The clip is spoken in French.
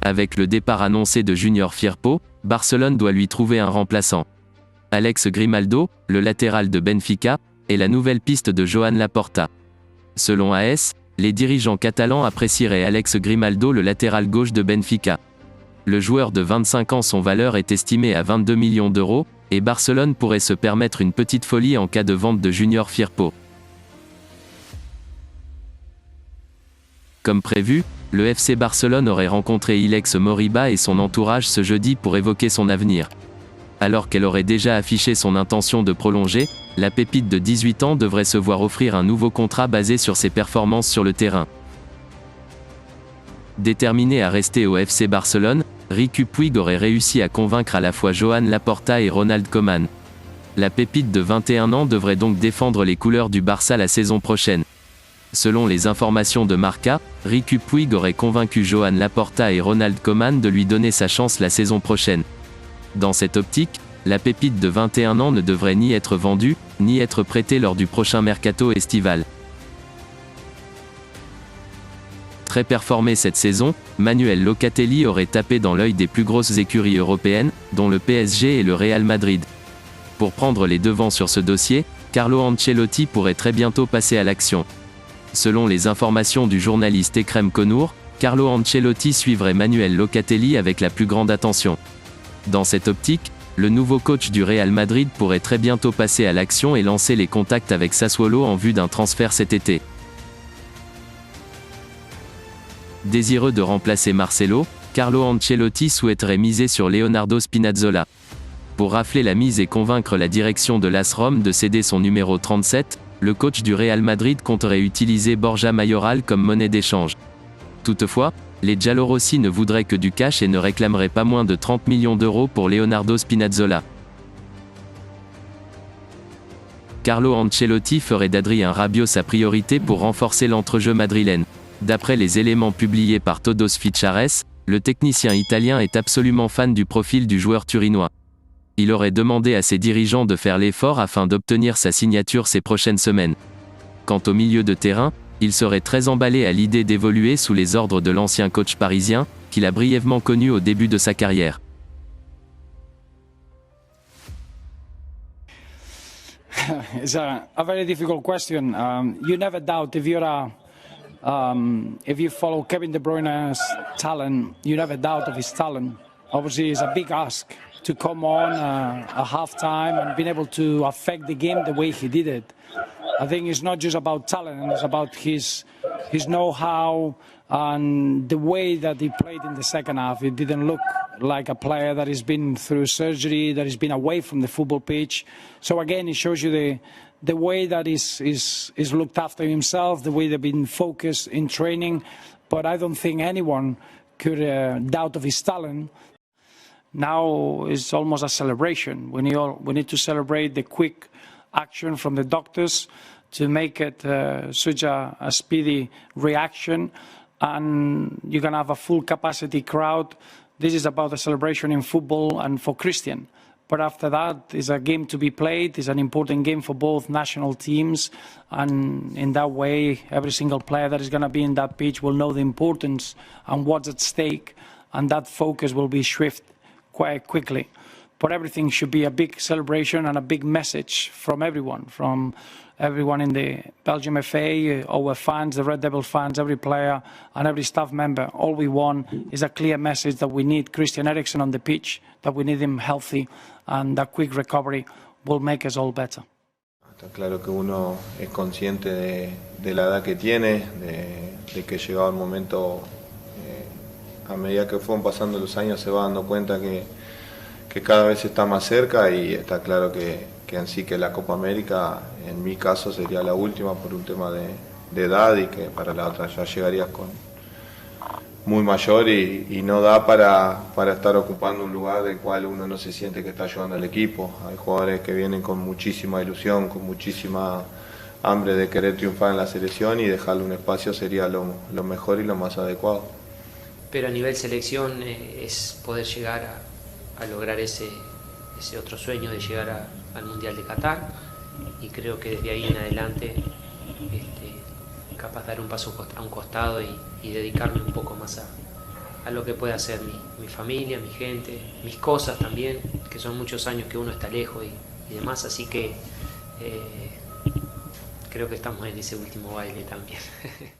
Avec le départ annoncé de Junior Firpo, Barcelone doit lui trouver un remplaçant. Alex Grimaldo, le latéral de Benfica, est la nouvelle piste de Joan Laporta. Selon AS, les dirigeants catalans apprécieraient Alex Grimaldo, le latéral gauche de Benfica. Le joueur de 25 ans, son valeur est estimée à 22 millions d'euros, et Barcelone pourrait se permettre une petite folie en cas de vente de Junior Firpo. Comme prévu, le FC Barcelone aurait rencontré Ilex Moriba et son entourage ce jeudi pour évoquer son avenir. Alors qu'elle aurait déjà affiché son intention de prolonger, la pépite de 18 ans devrait se voir offrir un nouveau contrat basé sur ses performances sur le terrain. Déterminé à rester au FC Barcelone, Riqui Puig aurait réussi à convaincre à la fois Joan Laporta et Ronald Koeman. La pépite de 21 ans devrait donc défendre les couleurs du Barça la saison prochaine. Selon les informations de Marca, Riqui Puig aurait convaincu Joan Laporta et Ronald Koeman de lui donner sa chance la saison prochaine. Dans cette optique, la pépite de 21 ans ne devrait ni être vendue, ni être prêtée lors du prochain mercato estival. Très performé cette saison, Manuel Locatelli aurait tapé dans l'œil des plus grosses écuries européennes, dont le PSG et le Real Madrid. Pour prendre les devants sur ce dossier, Carlo Ancelotti pourrait très bientôt passer à l'action. Selon les informations du journaliste Ekrem Konour, Carlo Ancelotti suivrait Manuel Locatelli avec la plus grande attention. Dans cette optique, le nouveau coach du Real Madrid pourrait très bientôt passer à l'action et lancer les contacts avec Sassuolo en vue d'un transfert cet été. Désireux de remplacer Marcelo, Carlo Ancelotti souhaiterait miser sur Leonardo Spinazzola. Pour rafler la mise et convaincre la direction de l'AS Rome de céder son numéro 37, le coach du Real Madrid compterait utiliser Borja Mayoral comme monnaie d'échange. Toutefois, les Giallorossi ne voudraient que du cash et ne réclameraient pas moins de 30 millions d'euros pour Leonardo Spinazzola. Carlo Ancelotti ferait d'Adrien Rabiot sa priorité pour renforcer l'entrejeu madrilène. D'après les éléments publiés par Todos Fichares, le technicien italien est absolument fan du profil du joueur turinois. Il aurait demandé à ses dirigeants de faire l'effort afin d'obtenir sa signature ces prochaines semaines. Quant au milieu de terrain, il serait très emballé à l'idée d'évoluer sous les ordres de l'ancien coach parisien, qu'il a brièvement connu au début de sa carrière. It's a very difficult question. You never doubt if you follow Kevin De Bruyne's talent, you never doubt of his talent. Obviously, it's a big ask to come on a half-time and being able to affect the game the way he did it. I think it's not just about talent, it's about his know-how and the way that he played in the second half. It didn't look like a player that has been through surgery, that has been away from the football pitch. So again, it shows you the way that he's looked after himself, the way they've been focused in training. But I don't think anyone could doubt of his talent. Now it's almost a celebration. We need to celebrate the quick action from the doctors to make it such a speedy reaction, and you can have a full capacity crowd. This is about the celebration in football and for Christian. But after that, it's a game to be played. It's an important game for both national teams, and in that way, every single player that is going to be in that pitch will know the importance and what's at stake, and that focus will be swift quite quickly. But everything should be a big celebration and a big message from everyone in the Belgium FA, our fans, the Red Devil fans, every player and every staff member. All we want is a clear message that we need Christian Eriksen on the pitch, that we need him healthy, and that quick recovery will make us all better. Está claro que uno es consciente de la edad que tiene, de que llegado el momento, a medida que fueron pasando los años se va dando cuenta que cada vez está más cerca, y está claro que así que la Copa América en mi caso sería la última por un tema de edad, y que para la otra ya llegarías con muy mayor y no da para estar ocupando un lugar del cual uno no se siente que está ayudando al equipo. Hay jugadores que vienen con muchísima ilusión, con muchísima hambre de querer triunfar en la selección, y dejarle un espacio sería lo mejor y lo más adecuado. Pero a nivel selección es poder llegar a lograr ese otro sueño de llegar al Mundial de Qatar, y creo que desde ahí en adelante capaz de dar un paso a un costado y dedicarme un poco más a a lo que puede hacer mi familia, mi gente, mis cosas también, que son muchos años que uno está lejos y demás, así que creo que estamos en ese último baile también.